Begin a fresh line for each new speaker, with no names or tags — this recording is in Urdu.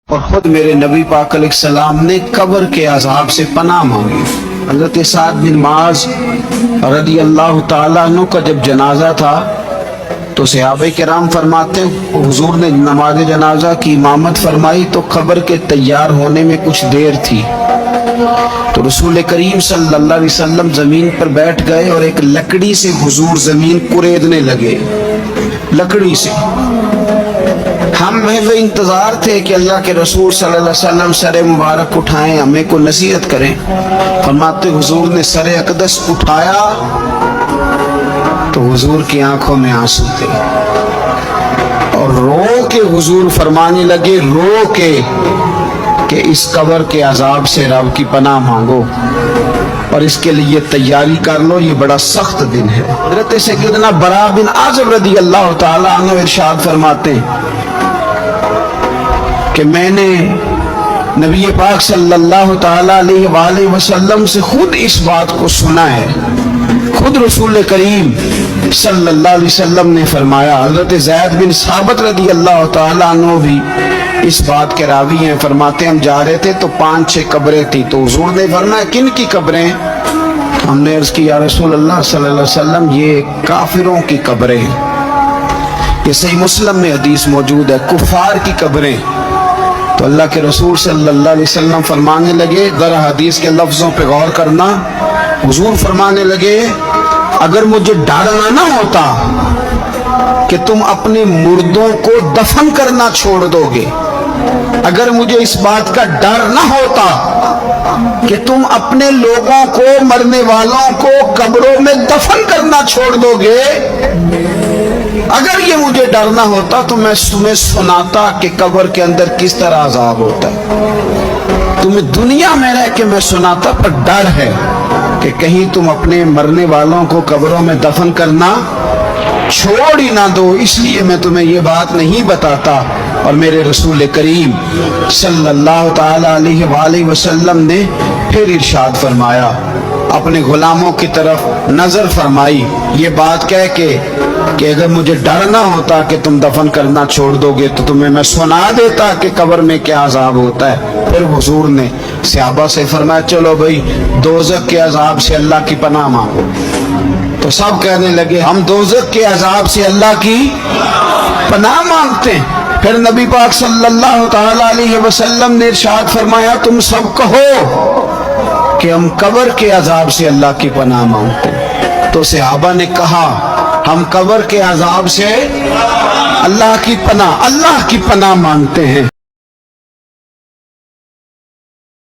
اور خود میرے نبی پاک علیہ السلام نے قبر کے عذاب سے پناہ مانگی۔ حضرت سعد بن معاذ رضی اللہ تعالیٰ عنہ کا جب جنازہ تھا تو صحابہ کرام فرماتے ہیں حضور نے نماز جنازہ کی امامت فرمائی تو قبر کے تیار ہونے میں کچھ دیر تھی، تو رسول کریم صلی اللہ علیہ وسلم زمین پر بیٹھ گئے اور ایک لکڑی سے حضور زمین کریدنے لگے، لکڑی سے۔ ہم وہ انتظار تھے کہ اللہ کے رسول صلی اللہ علیہ وسلم سر مبارک اٹھائیں، ہمیں کو نصیحت کریں۔ فرماتے حضور نے سر اقدس اٹھایا تو حضور کی آنکھوں میں آنسو تھے اور رو کے حضور فرمانے لگے، رو کے کہ اس قبر کے عذاب سے رب کی پناہ مانگو اور اس کے لیے تیاری کر لو، یہ بڑا سخت دن ہے۔ حضرت سیدنا برا بن عازب رضی اللہ تعالیٰ عنہ ارشاد فرماتے ہیں کہ میں نے نبی پاک صلی اللہ تعالیٰ علیہ وآلہ وسلم سے خود اس بات کو سنا ہے، خود رسول کریم صلی اللہ علیہ وسلم نے فرمایا۔ حضرت زید بن ثابت رضی اللہ تعالیٰ عنہ بھی اس بات کے راوی ہیں، فرماتے ہم جا رہے تھے تو 5-6 قبریں تھی، تو حضور نے فرمایا کن کی قبریں؟ ہم نے عرض کی یا رسول اللہ صلی اللہ علیہ وسلم یہ کافروں کی قبریں، یہ صحیح مسلم میں حدیث موجود ہے، کفار کی قبریں۔ تو اللہ کے رسول صلی اللہ علیہ وسلم فرمانے لگے، ذرا حدیث کے لفظوں پہ غور کرنا، حضور فرمانے لگے اگر مجھے ڈرنا نہ ہوتا کہ تم اپنے مردوں کو دفن کرنا چھوڑ دو گے، اگر مجھے اس بات کا ڈر نہ ہوتا کہ تم اپنے لوگوں کو، مرنے والوں کو قبروں میں دفن کرنا چھوڑ دو گے، اگر یہ مجھے ڈر نہ ہوتا تو میں تمہیں سناتا کہ قبر کے اندر کس طرح عذاب ہوتا ہے۔ تمہیں دنیا میں رہ کے میں سناتا، پر ڈر ہے کہ کہیں تم اپنے مرنے والوں کو قبروں میں دفن کرنا چھوڑ ہی نہ دو، اس لیے میں تمہیں یہ بات نہیں بتاتا۔ اور میرے رسول کریم صلی اللہ تعالیٰ علیہ وآلہ وسلم نے پھر ارشاد فرمایا، اپنے غلاموں کی طرف نظر فرمائی یہ بات کہہ کے کہ اگر مجھے ڈر نہ ہوتا کہ تم دفن کرنا چھوڑ دو گے تو تمہیں میں سنا دیتا کہ قبر میں کیا عذاب ہوتا ہے۔ پھر حضور نے صحابہ سے فرمایا چلو بھائی دوزخ کے عذاب سے اللہ کی پناہ مانگو، تو سب کہنے لگے ہم دوزخ کے عذاب سے اللہ کی پناہ مانگتے ہیں۔ پھر نبی پاک صلی اللہ تعالیٰ علیہ وسلم نے ارشاد فرمایا تم سب کہو کہ ہم قبر کے عذاب سے اللہ کی پناہ مانگتے ہیں۔ تو صحابہ نے کہا ہم قبر کے عذاب سے اللہ کی پناہ مانگتے ہیں۔